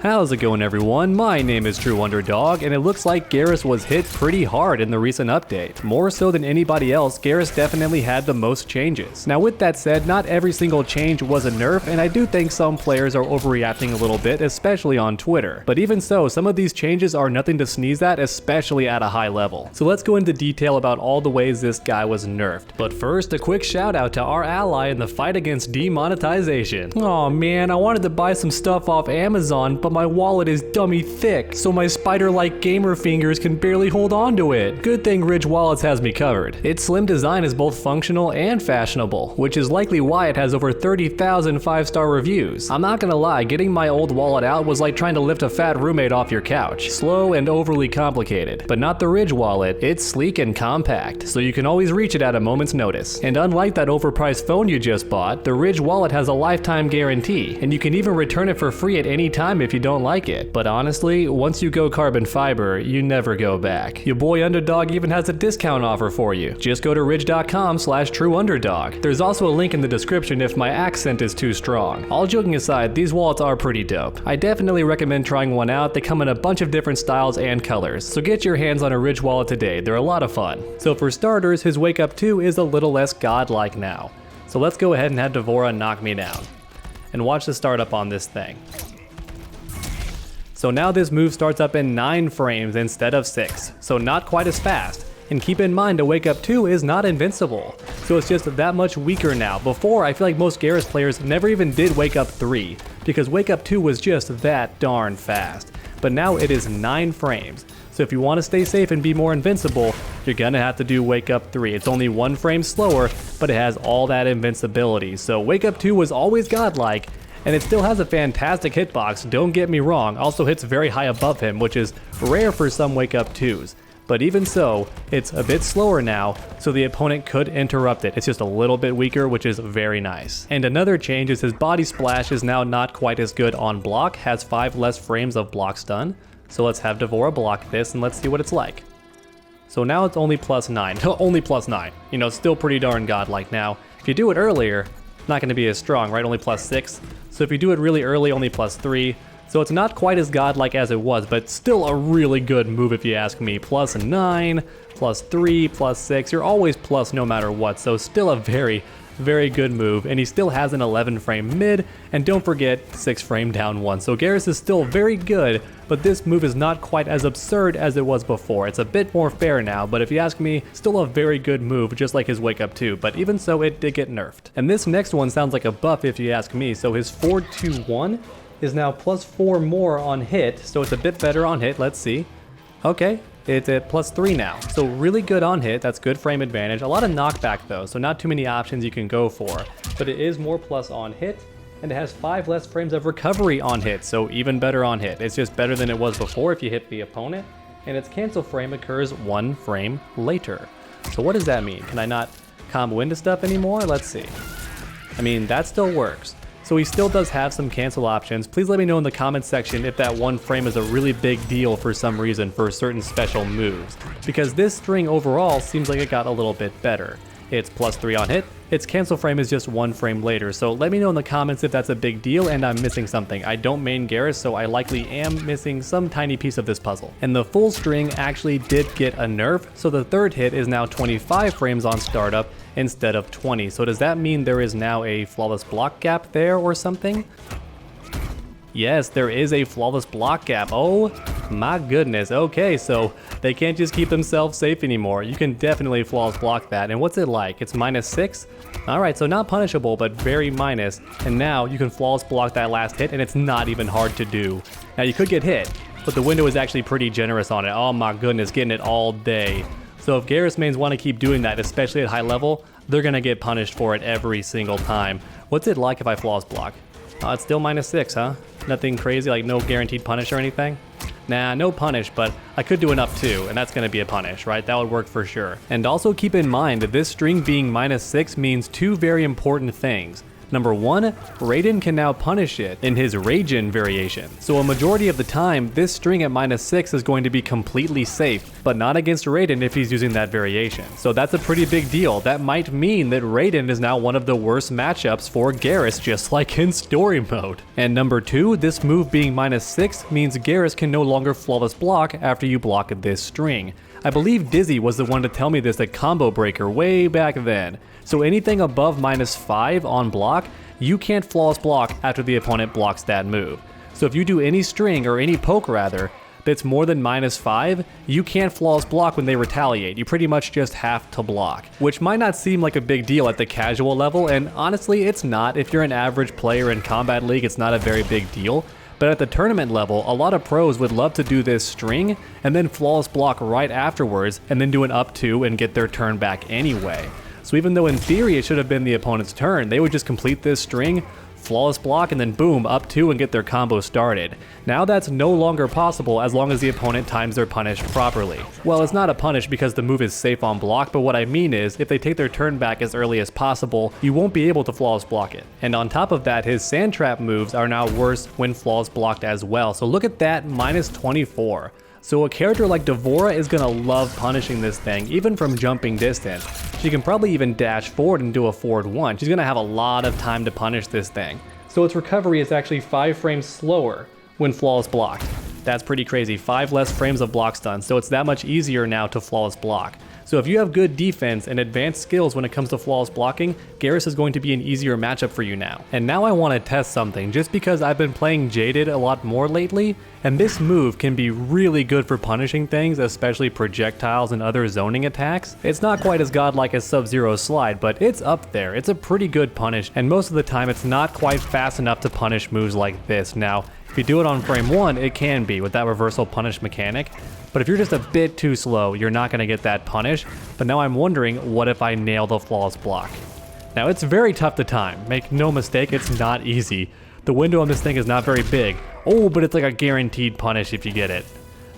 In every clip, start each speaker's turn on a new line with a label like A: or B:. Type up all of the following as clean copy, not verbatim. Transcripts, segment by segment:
A: How's it going, everyone? My name is True Underdog, and it looks like Geras was hit pretty hard in the recent update. More so than anybody else, Geras definitely had the most changes. Now with that said, not every single change was a nerf, and I do think some players are overreacting a little bit, especially on Twitter. But even so, some of these changes are nothing to sneeze at, especially at a high level. So let's go into detail about all the ways this guy was nerfed. But first, a quick shout out to our ally in the fight against demonetization. Aw man, I wanted to buy some stuff off Amazon, but my wallet is dummy thick, so my spider-like gamer fingers can barely hold on to it. Good thing Ridge Wallets has me covered. Its slim design is both functional and fashionable, which is likely why it has over 30,000 5-star reviews. I'm not gonna lie, getting my old wallet out was like trying to lift a fat roommate off your couch. Slow and overly complicated. But not the Ridge wallet, it's sleek and compact, so you can always reach it at a moment's notice. And unlike that overpriced phone you just bought, the Ridge wallet has a lifetime guarantee, and you can even return it for free at any time if you don't like it. But honestly, once you go carbon fiber, you never go back. Your boy Underdog even has a discount offer for you. Just go to ridge.com/trueunderdog. There's also a link in the description if my accent is too strong. All joking aside, these wallets are pretty dope. I definitely recommend trying one out. They come in a bunch of different styles and colors, so get your hands on a Ridge wallet today. They're a lot of fun. So for starters, his Wake Up 2 is a little less godlike now. So let's go ahead and have Devora knock me down. And watch the startup on this thing. So now this move starts up in 9 frames instead of 6, so not quite as fast. And keep in mind, a Wake Up 2 is not invincible, so it's just that much weaker now. Before, I feel like most Geras players never even did Wake Up 3, because Wake Up 2 was just that darn fast. But now it is 9 frames, so if you want to stay safe and be more invincible, you're gonna have to do Wake Up 3. It's only 1 frame slower, but it has all that invincibility. So Wake Up 2 was always godlike, and it still has a fantastic hitbox, don't get me wrong. Also hits very high above him, which is rare for some Wake Up 2s. But even so, it's a bit slower now, so the opponent could interrupt it. It's just a little bit weaker, which is very nice. And another change is his body splash is now not quite as good on block, has 5 less frames of block stun. So let's have Devora block this and let's see what it's like. So now it's only +9, only +9. You know, still pretty darn godlike now. If you do it earlier, not going to be as strong, right? Only +6. So if you do it really early, only +3. So it's not quite as godlike as it was, but still a really good move if you ask me. +9, +3, +6. You're always plus no matter what. So still a very, very good move. And he still has an 11 frame mid. And don't forget 6 frame down 1. So Geras is still very good, but this move is not quite as absurd as it was before. It's a bit more fair now, but if you ask me, still a very good move, just like his Wake Up 2, but even so, it did get nerfed. And this next one sounds like a buff if you ask me. So his 4-2-1 is now +4 more on hit, so it's a bit better on hit. Let's see. Okay, it's at +3 now, so really good on hit. That's good frame advantage. A lot of knockback though, so not too many options you can go for, but it is more plus on hit, and it has 5 less frames of recovery on hit, so even better on hit. It's just better than it was before if you hit the opponent, and its cancel frame occurs 1 frame later. So what does that mean? Can I not combo into stuff anymore? Let's see. I mean, that still works. So he still does have some cancel options. Please let me know in the comments section if that 1 frame is a really big deal for some reason for certain special moves, because this string overall seems like it got a little bit better. It's +3 on hit, its cancel frame is just 1 frame later, so let me know in the comments if that's a big deal and I'm missing something. I don't main Geras, so I likely am missing some tiny piece of this puzzle. And the full string actually did get a nerf, so the 3rd hit is now 25 frames on startup instead of 20. So does that mean there is now a flawless block gap there or something? Yes, there is a flawless block gap. Oh my goodness. Okay, so they can't just keep themselves safe anymore. You can definitely flawless block that. And what's it like? It's -6? Alright, so not punishable, but very minus. And now you can flawless block that last hit, and it's not even hard to do. Now you could get hit, but the window is actually pretty generous on it. Oh my goodness, getting it all day. So if Geras mains want to keep doing that, especially at high level, they're going to get punished for it every single time. What's it like if I flawless block? It's still -6, huh? Nothing crazy, like no guaranteed punish or anything? Nah, no punish, but I could do an up 2, and that's going to be a punish, right? That would work for sure. And also keep in mind that this string being -6 means 2 very important things. Number 1, Raiden can now punish it in his Raijin variation. So a majority of the time, this string at -6 is going to be completely safe, but not against Raiden if he's using that variation. So that's a pretty big deal. That might mean that Raiden is now one of the worst matchups for Geras, just like in story mode. And number 2, this move being -6 means Geras can no longer flawless block after you block this string. I believe Dizzy was the one to tell me this at Combo Breaker way back then. So anything above -5 on block, you can't flawless block after the opponent blocks that move. So if you do any string, or any poke rather, that's more than -5, you can't flawless block when they retaliate. You pretty much just have to block, which might not seem like a big deal at the casual level, and honestly it's not. If you're an average player in Combat League, it's not a very big deal. But at the tournament level, a lot of pros would love to do this string and then flawless block right afterwards and then do an up 2 and get their turn back anyway. So even though in theory it should have been the opponent's turn, they would just complete this string, flawless block, and then boom, up 2 and get their combo started. Now that's no longer possible as long as the opponent times their punish properly. Well, it's not a punish because the move is safe on block, but what I mean is if they take their turn back as early as possible, you won't be able to flawless block it. And on top of that, his sand trap moves are now worse when flawless blocked as well. So look at that, -24. So a character like Devora is gonna love punishing this thing, even from jumping distance. She can probably even dash forward and do a forward 1. She's gonna have a lot of time to punish this thing. So its recovery is actually 5 frames slower when flawless blocked. That's pretty crazy, 5 less frames of block stun, so it's that much easier now to flawless block. So if you have good defense and advanced skills when it comes to flawless blocking, Geras is going to be an easier matchup for you now. And now I want to test something, just because I've been playing Jaded a lot more lately, and this move can be really good for punishing things, especially projectiles and other zoning attacks. It's not quite as godlike as Sub-Zero's slide, but it's up there. It's a pretty good punish, and most of the time it's not quite fast enough to punish moves like this. Now, if you do it on frame 1, it can be with that reversal punish mechanic. But if you're just a bit too slow, you're not going to get that punish. But now I'm wondering, what if I nail the flawless block? Now it's very tough to time. Make no mistake, it's not easy. The window on this thing is not very big. Oh, but it's like a guaranteed punish if you get it.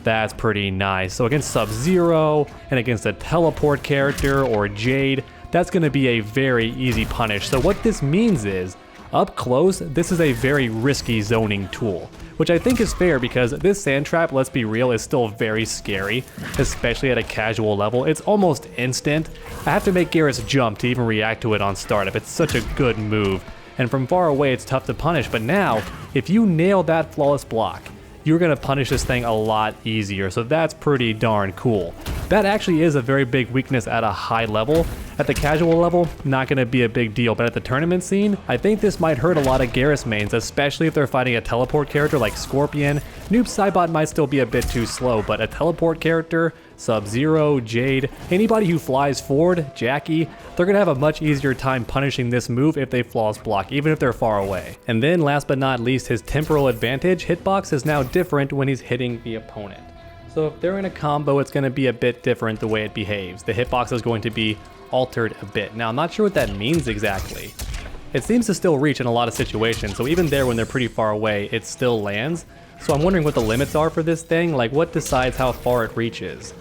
A: That's pretty nice. So against Sub-Zero and against a teleport character or Jade, that's going to be a very easy punish. So what this means is, up close, this is a very risky zoning tool, which I think is fair because this sand trap, let's be real, is still very scary, especially at a casual level. It's almost instant. I have to make Geras jump to even react to it on startup. It's such a good move, and from far away it's tough to punish, but now, if you nail that flawless block, you're going to punish this thing a lot easier, so that's pretty darn cool. That actually is a very big weakness at a high level. At the casual level, not going to be a big deal, but at the tournament scene, I think this might hurt a lot of Geras mains, especially if they're fighting a teleport character like Scorpion. Noob Saibot might still be a bit too slow, but a teleport character, Sub-Zero, Jade, anybody who flies forward, Jackie, they're going to have a much easier time punishing this move if they flawless block, even if they're far away. And then last but not least, his Temporal Advantage hitbox is now different when he's hitting the opponent. So if they're in a combo, it's going to be a bit different the way it behaves. The hitbox is going to be altered a bit. Now, I'm not sure what that means exactly. It seems to still reach in a lot of situations, so even there when they're pretty far away, it still lands. So I'm wondering what the limits are for this thing, like what decides how far it reaches.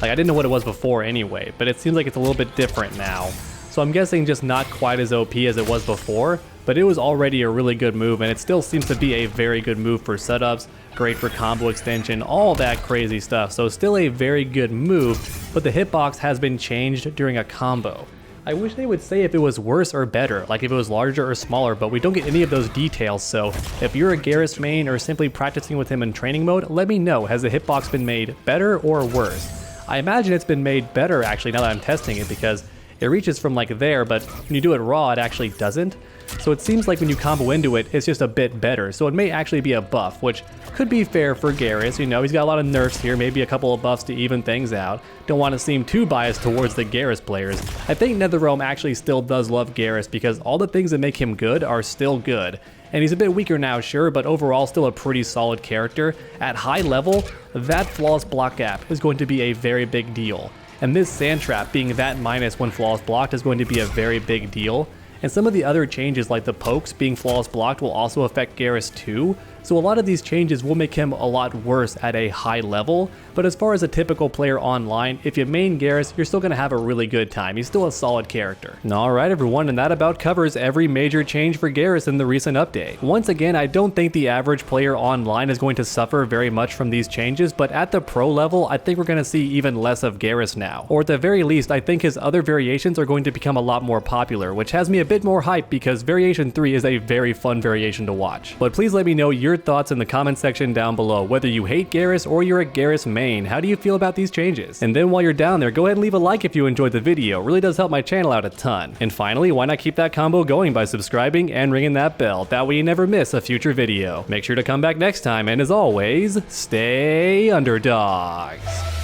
A: Like I didn't know what it was before anyway, but it seems like it's a little bit different now. So I'm guessing just not quite as OP as it was before, but it was already a really good move, and it still seems to be a very good move for setups, great for combo extension, all that crazy stuff. So still a very good move, but the hitbox has been changed during a combo. I wish they would say if it was worse or better, like if it was larger or smaller, but we don't get any of those details. So if you're a Geras main or simply practicing with him in training mode, let me know, has the hitbox been made better or worse? I imagine it's been made better actually now that I'm testing it, because it reaches from like there, but when you do it raw, it actually doesn't. So it seems like when you combo into it, it's just a bit better. So it may actually be a buff, which could be fair for Geras. You know, he's got a lot of nerfs here, maybe a couple of buffs to even things out. Don't want to seem too biased towards the Geras players. I think NetherRealm actually still does love Geras because all the things that make him good are still good. And he's a bit weaker now, sure, but overall still a pretty solid character. At high level, that flawless block gap is going to be a very big deal. And this sand trap being that minus when flawless blocked is going to be a very big deal. And some of the other changes like the pokes being flawless blocked will also affect Geras too. so a lot of these changes will make him a lot worse at a high level, but as far as a typical player online, if you main Geras, you're still going to have a really good time. He's still a solid character. Alright everyone, and that about covers every major change for Geras in the recent update. Once again, I don't think the average player online is going to suffer very much from these changes, but at the pro level, I think we're going to see even less of Geras now. Or at the very least, I think his other variations are going to become a lot more popular, which has me a bit more hyped because Variation 3 is a very fun variation to watch. But please let me know your thoughts in the comment section down below, whether you hate Geras or you're a Geras main. How do you feel about these changes? And then while you're down there, go ahead and leave a like if you enjoyed the video. It really does help my channel out a ton. And finally, why not keep that combo going by subscribing and ringing that bell? That way you never miss a future video. Make sure to come back next time, and as always, stay underdogs.